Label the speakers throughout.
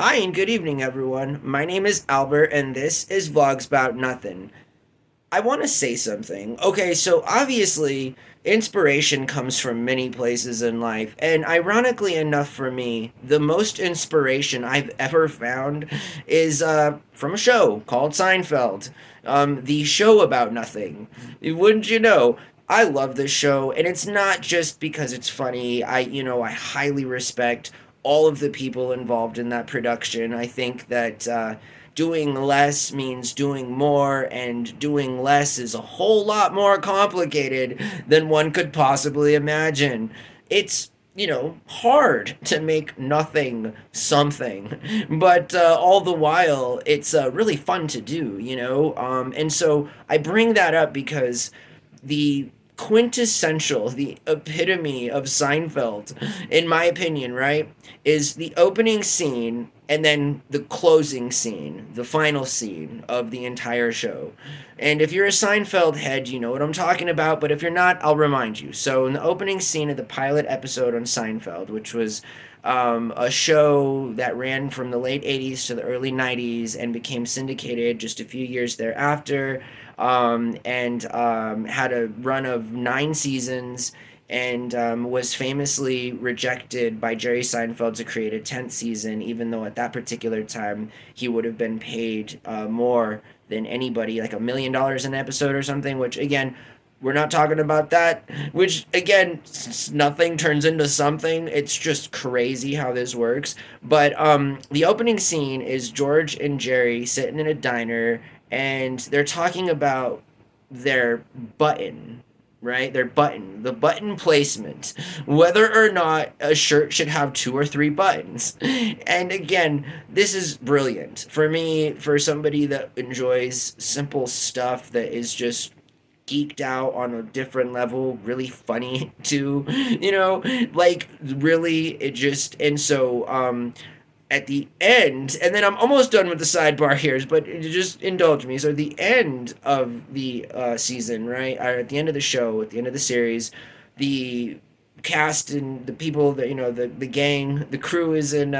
Speaker 1: Hi and good evening, everyone. My name is Albert, and this is VlogsBoutNothin. I want to say something. Okay, so obviously, inspiration comes from many places in life, and ironically enough for me, the most inspiration I've ever found is from a show called Seinfeld, the show about nothing. Wouldn't you know? I love this show, and it's not just because it's funny. I highly respect all of the people involved in that production. I think that doing less means doing more, and doing less is a whole lot more complicated than one could possibly imagine. It's hard to make nothing something, but all the while, it's really fun to do, and so I bring that up because the quintessential, the epitome of Seinfeld, in my opinion, right, is the opening scene and then the closing scene, the final scene of the entire show. And if you're a Seinfeld head, you know what I'm talking about, but if you're not, I'll remind you. So, in the opening scene of the pilot episode on Seinfeld, which was a show that ran from the late 80s to the early 90s and became syndicated just a few years thereafter, and had a run of 9 seasons, and was famously rejected by Jerry Seinfeld to create a 10th season, even though at that particular time he would have been paid more than anybody, like $1 million an episode or something, which again, we're not talking about that, which again, nothing turns into something. It's just crazy how this works. But the opening scene is George and Jerry sitting in a diner, and they're talking about their button, right? Their button, the button placement, whether or not a shirt should have 2 or 3 buttons. And again, this is brilliant for me, for somebody that enjoys simple stuff that is just geeked out on a different level, really funny too, like really it just, and so at the end, and then I'm almost done with the sidebar here, but just indulge me. So at the end of the season, right, or at the end of the show, at the end of the series, the cast and the people that the gang, the crew is in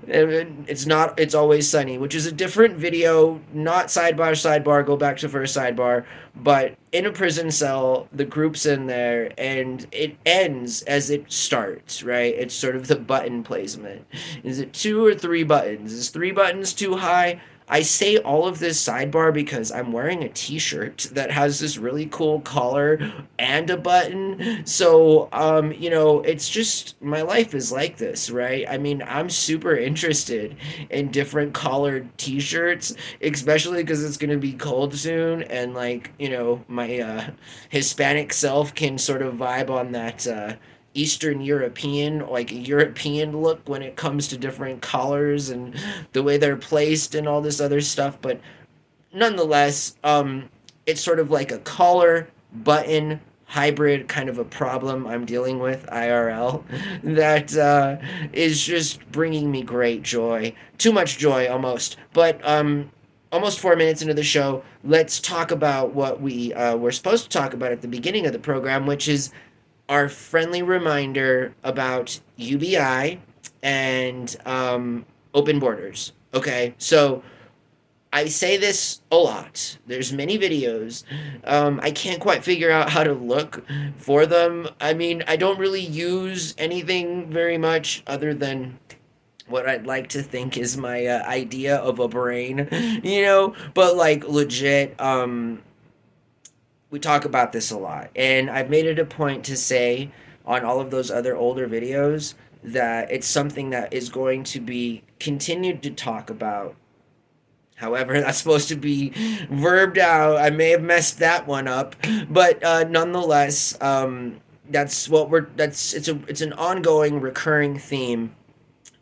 Speaker 1: It's Always Sunny, which is a different video, not sidebar, go back to first sidebar, but in a prison cell, the group's in there, and it ends as it starts, right? It's sort of the button placement. Is it 2 or 3 buttons? Is 3 buttons too high? I say all of this sidebar because I'm wearing a t-shirt that has this really cool collar and a button. So, it's just, my life is like this, right? I mean, I'm super interested in different collared t-shirts, especially because it's going to be cold soon, and like, my Hispanic self can sort of vibe on that Eastern European, like a European look when it comes to different collars and the way they're placed and all this other stuff. But nonetheless, it's sort of like a collar button hybrid kind of a problem I'm dealing with IRL that is just bringing me great joy. Too much joy almost. But almost 4 minutes into the show, let's talk about what we were supposed to talk about at the beginning of the program, which is our friendly reminder about UBI and open borders. Okay, so I say this a lot. There's many videos. I can't quite figure out how to look for them. I mean, I don't really use anything very much other than what I'd like to think is my idea of a brain, But like legit, we talk about this a lot, and I've made it a point to say on all of those other older videos that it's something that is going to be continued to talk about. However, that's supposed to be verbed out. I may have messed that one up, but nonetheless, that's what we're. It's an ongoing, recurring theme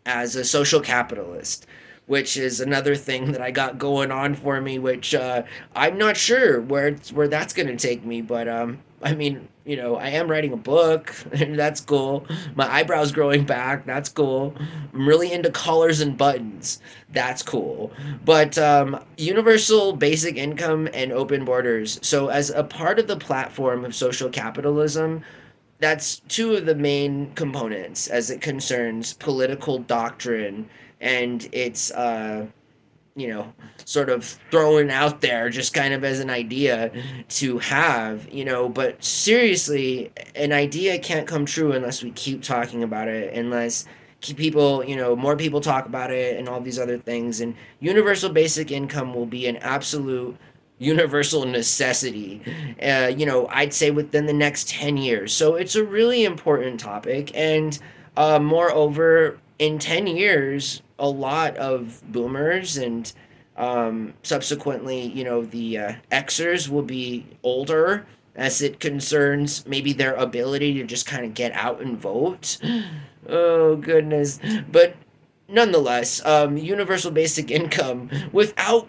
Speaker 1: as a social capitalist, which is another thing that I got going on for me, which I'm not sure where that's going to take me, but I mean, I am writing a book, and that's cool. My eyebrows growing back, that's cool. I'm really into collars and buttons, that's cool. But universal basic income and open borders. So, as a part of the platform of social capitalism, that's two of the main components as it concerns political doctrine, and it's you know, sort of thrown out there just kind of as an idea to have, but seriously, an idea can't come true unless we keep talking about it, unless keep people, more people talk about it and all these other things. And universal basic income will be an absolute universal necessity, I'd say within the next 10 years. So it's a really important topic. And moreover, in 10 years, a lot of boomers and subsequently, the Xers will be older as it concerns maybe their ability to just kind of get out and vote. Oh, goodness. But nonetheless, universal basic income without,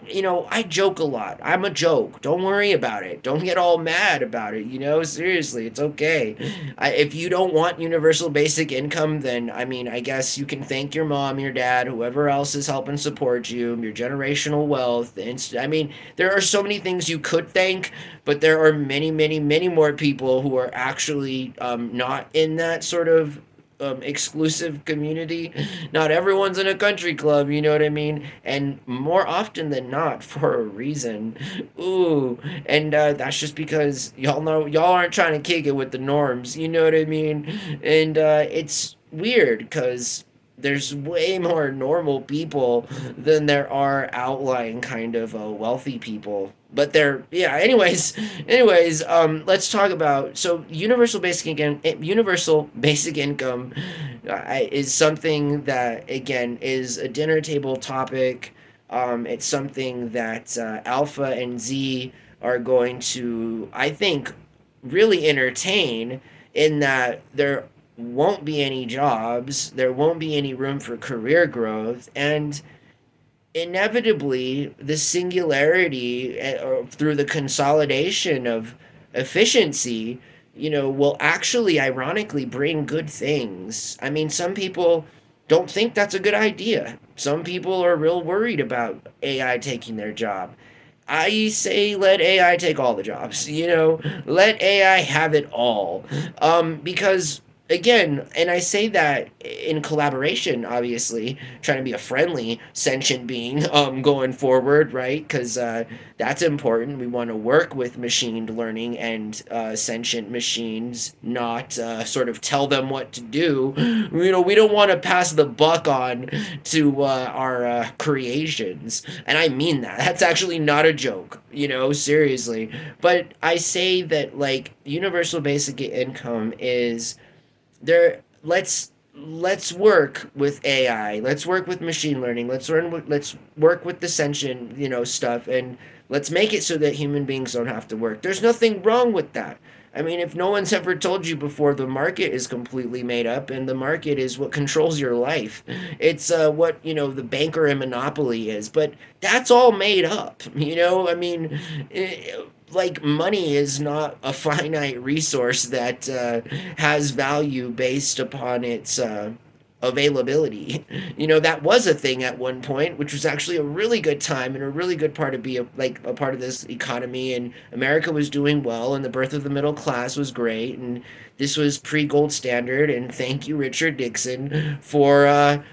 Speaker 1: I joke a lot. I'm a joke. Don't worry about it. Don't get all mad about it. Seriously, it's okay. If you don't want universal basic income, then I mean, I guess you can thank your mom, your dad, whoever else is helping support you, your generational wealth. I mean, there are so many things you could thank, but there are many, many, many more people who are actually not in that sort of exclusive community. Not everyone's in a country club, you know what I mean? And more often than not, for a reason. Ooh, and that's just because y'all know y'all aren't trying to kick it with the norms, you know what I mean? And it's weird because there's way more normal people than there are outlying kind of wealthy people. But they're yeah. Anyways, let's talk about so universal basic income is something that again is a dinner table topic. It's something that Alpha and Z are going to, I think, really entertain in that there won't be any jobs, there won't be any room for career growth, and inevitably the singularity or through the consolidation of efficiency, will actually ironically bring good things. I mean, some people don't think that's a good idea. Some people are real worried about AI taking their job. I say let AI take all the jobs, let AI have it all. Because again, and I say that in collaboration, obviously, trying to be a friendly sentient being going forward, right? Because that's important. We want to work with machine learning and sentient machines, not sort of tell them what to do. We don't want to pass the buck on to our creations. And I mean that. That's actually not a joke, seriously. But I say that, like, universal basic income is there. Let's work with AI. Let's work with machine learning. Let's work with the sentient, stuff, and let's make it so that human beings don't have to work. There's nothing wrong with that. I mean, if no one's ever told you before, the market is completely made up, and the market is what controls your life. It's what the banker in Monopoly is, but that's all made up. I mean, like money is not a finite resource that has value based upon its availability. That was a thing at one point, which was actually a really good time and a really good part to be a part of this economy. And America was doing well, and the birth of the middle class was great. And this was pre gold standard. And thank you, Richard Nixon, for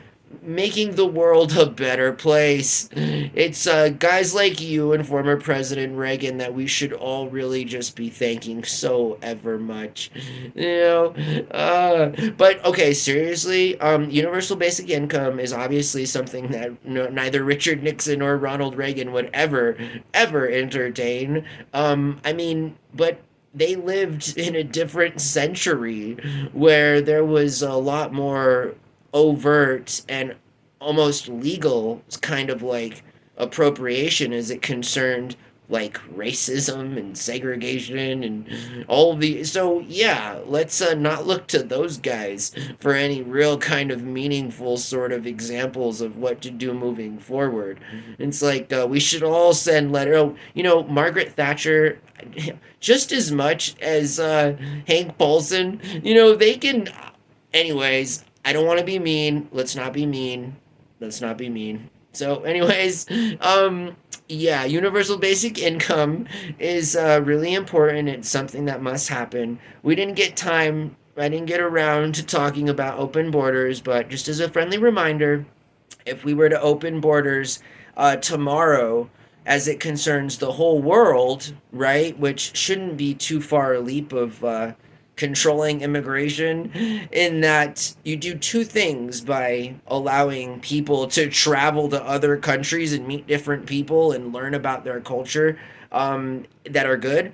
Speaker 1: making the world a better place. It's guys like you and former President Reagan that we should all really just be thanking so ever much. But okay, seriously, universal basic income is obviously something that neither Richard Nixon or Ronald Reagan would ever entertain. I mean, but they lived in a different century where there was a lot more overt and almost legal kind of like appropriation as it concerned like racism and segregation and all the so yeah, let's not look to those guys for any real kind of meaningful sort of examples of what to do moving forward. It's like we should all send letter, Margaret Thatcher, just as much as Hank Paulson, they can. Anyways, I don't want to be mean. Let's not be mean. Let's not be mean. So, anyways, yeah, universal basic income is really important. It's something that must happen. We didn't get time I didn't get around to talking about open borders, but just as a friendly reminder, if we were to open borders tomorrow, as it concerns the whole world, right, which shouldn't be too far a leap of controlling immigration, in that you do two things by allowing people to travel to other countries and meet different people and learn about their culture, that are good.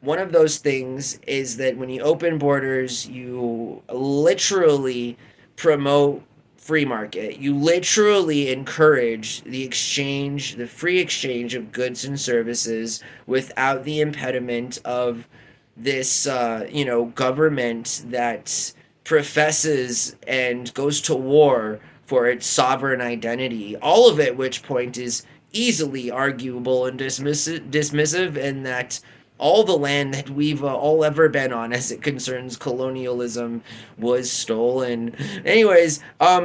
Speaker 1: One of those things is that when you open borders, you literally promote free market. You literally encourage the exchange, the free exchange of goods and services without the impediment of this, government that professes and goes to war for its sovereign identity. All of it, which point is easily arguable and dismissive, and that all the land that we've all ever been on as it concerns colonialism was stolen. Anyways,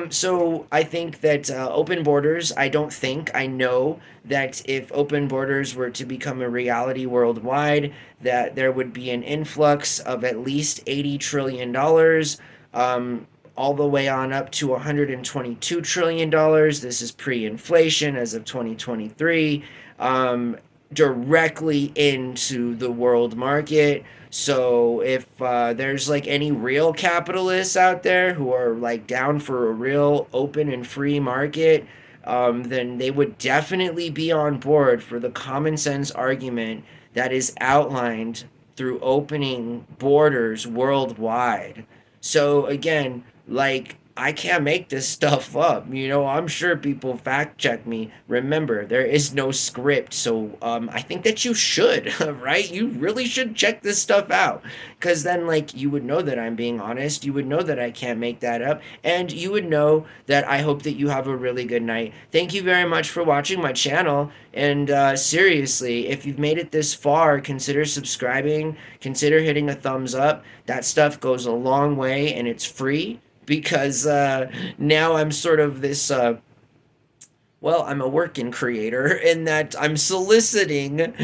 Speaker 1: so I think that open borders, I don't think, I know that if open borders were to become a reality worldwide, that there would be an influx of at least $80 trillion, all the way on up to $122 trillion. This is pre-inflation as of 2023. Directly into the world market. So if there's like any real capitalists out there who are like down for a real open and free market, then they would definitely be on board for the common sense argument that is outlined through opening borders worldwide. So again, like, I can't make this stuff up. I'm sure people fact check me. Remember, there is no script. So I think that you should, right? You really should check this stuff out. Because then, like, you would know that I'm being honest. You would know that I can't make that up. And you would know that I hope that you have a really good night. Thank you very much for watching my channel. And seriously, if you've made it this far, consider subscribing. Consider hitting a thumbs up. That stuff goes a long way and it's free, because now I'm sort of this, I'm a working creator in that I'm soliciting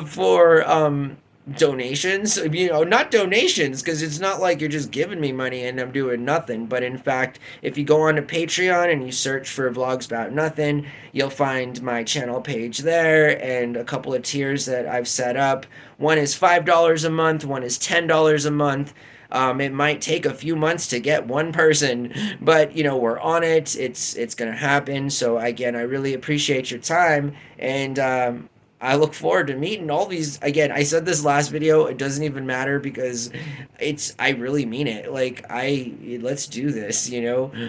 Speaker 1: for donations. Not donations, because it's not like you're just giving me money and I'm doing nothing. But in fact, if you go on to Patreon and you search for Vlogs About Nothing, you'll find my channel page there and a couple of tiers that I've set up. One is $5 a month, one is $10 a month. It might take a few months to get one person, but we're on it. It's gonna happen. So again, I really appreciate your time, and I look forward to meeting all these. Again, I said this last video. It doesn't even matter because I really mean it. Like, let's do this.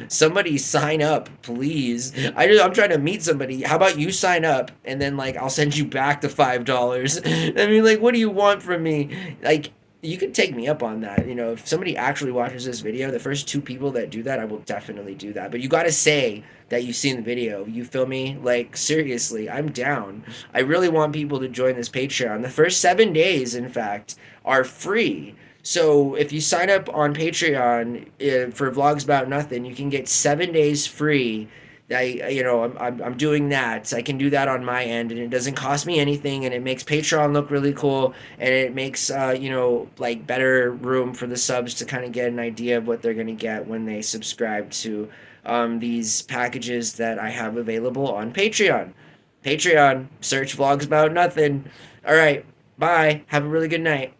Speaker 1: Somebody sign up, please. I'm trying to meet somebody. How about you sign up, and then like I'll send you back the $5. I mean, like, what do you want from me? Like, you can take me up on that. If somebody actually watches this video, the first two people that do that, I will definitely do that. But you got to say that you've seen the video. You feel me? Like, seriously, I'm down. I really want people to join this Patreon. The first 7 days, in fact, are free. So if you sign up on Patreon for Vlogs About Nothing, you can get 7 days free. I'm doing that. I can do that on my end, and it doesn't cost me anything, and it makes Patreon look really cool, and it makes like better room for the subs to kind of get an idea of what they're gonna get when they subscribe to these packages that I have available on Patreon. Patreon, search Vlogs About Nothing. All right, bye. Have a really good night.